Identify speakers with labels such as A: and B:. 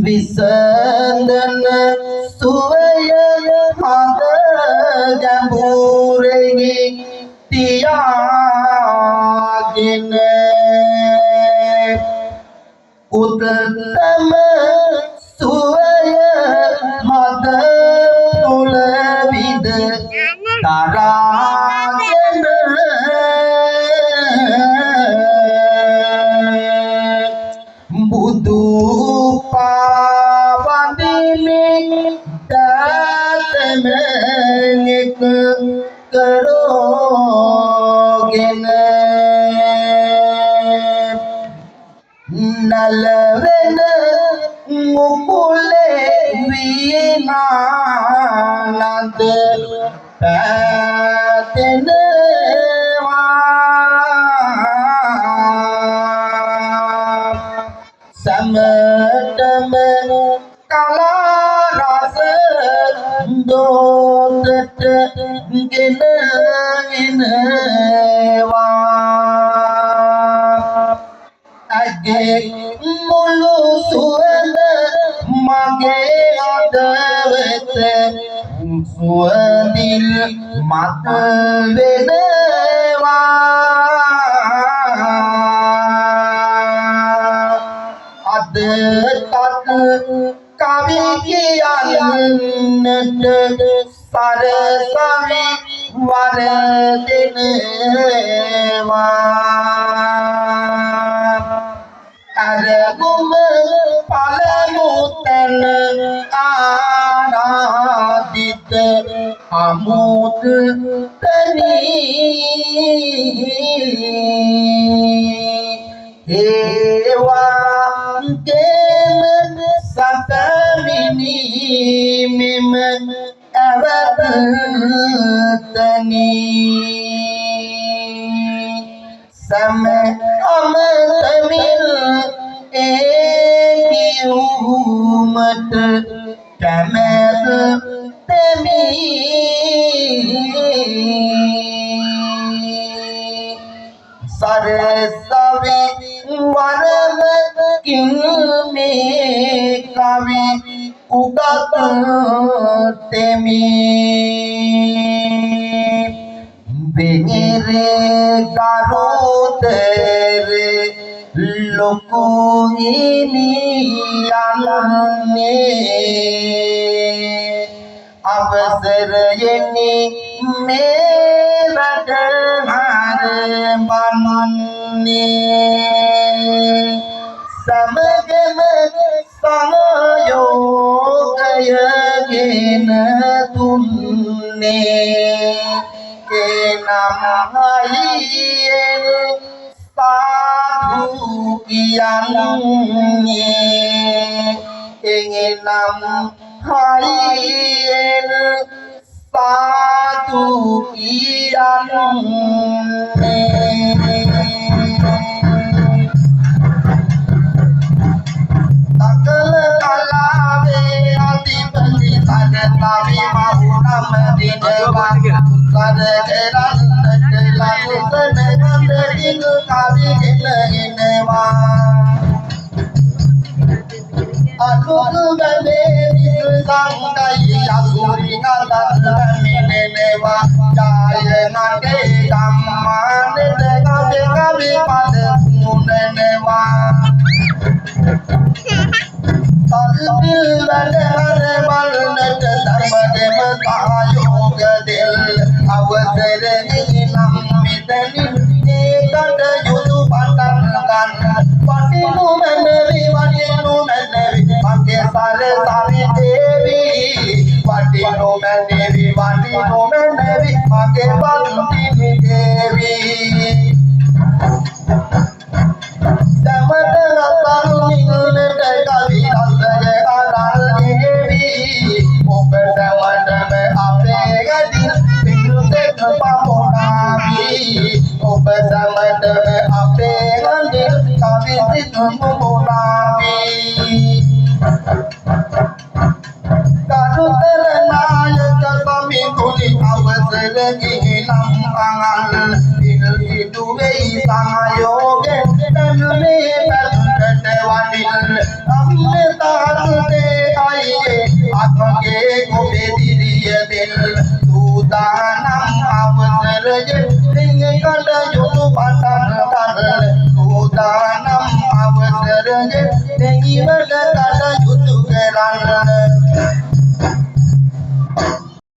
A: විසඳන සුවය හඳ ගැඹුරෙහි තියාගෙන උත්තම සුවය හඳ තුල විද තරාගෙන බුදු පාවඳිමි දතම එක කරෝගෙන නලවෙන මුකුලේ වීණානන්ද පැතෙනවා සමතම කලා රස දෝතට ගෙන එනවා අගේ මුළු සුවඳ මගේ අත වෙත සුවඳින් මත වෙනවා අද තත් කවි කියන්නට සරසවි වරදිනවා අරගුම පළමු තැන ආරාධිත අමුත තනී ඒවාගේම සතමිනි මෙම ඇවතනී සම අමතමින් ඒකියුමට කැමැත තෙමි සරසවි වරමකින් මේ කවි උගත තෙමි බෙහෙරේ ගරුතෙරේ ලොකු හිමියන්නේ අවසරයෙනි මේ වැඩහර බන්නේ සමගම සංයෝගයගෙන දුන්නේ එනමයියෙන් සාධු කියන්නේ එනම් හයියෙන් සාධු කියන්නේ සකල කලාවේ අධිපති සදතාවි මහුනම දිනවා සදකරන්නට ලකුසන ගඳින් කවිගෙන එනවා අනුගමනේ සංගයි අසුරි නදත් මෙනෙනවා ජායනගේ ධම්මානෙත කවි කවි පද මුනනවා සල්පිල් වැඩහර බලනට ධර්මදෙම කායෝග දෙල් අවසරෙහි නම් මෙතනින් ඒකට යුතු පටන් ගන්න වටිනු මැනවි මගේ සරසවි දේවී වටිනු මැනවි මගේ වන්තිනි දේවී සමත රතරු නිලට කවි රසය අරල් දේවී ඔබ සමතම අපේ ගදින් පිටුසෙත් පමුණාවී ඔබ සමතම අපේ ගදින් කවි සිත් මුමුණාවී කරුතර නායක සමිතුලි අවසර ගිහිනම් අඟල් ඉල් සිදුවෙයි සංයෝගෙන් තනුනේ පැතුකට වඩිල් අම්මේ තාතු කරගෙන දෙහිවල කටයුතු කරන්න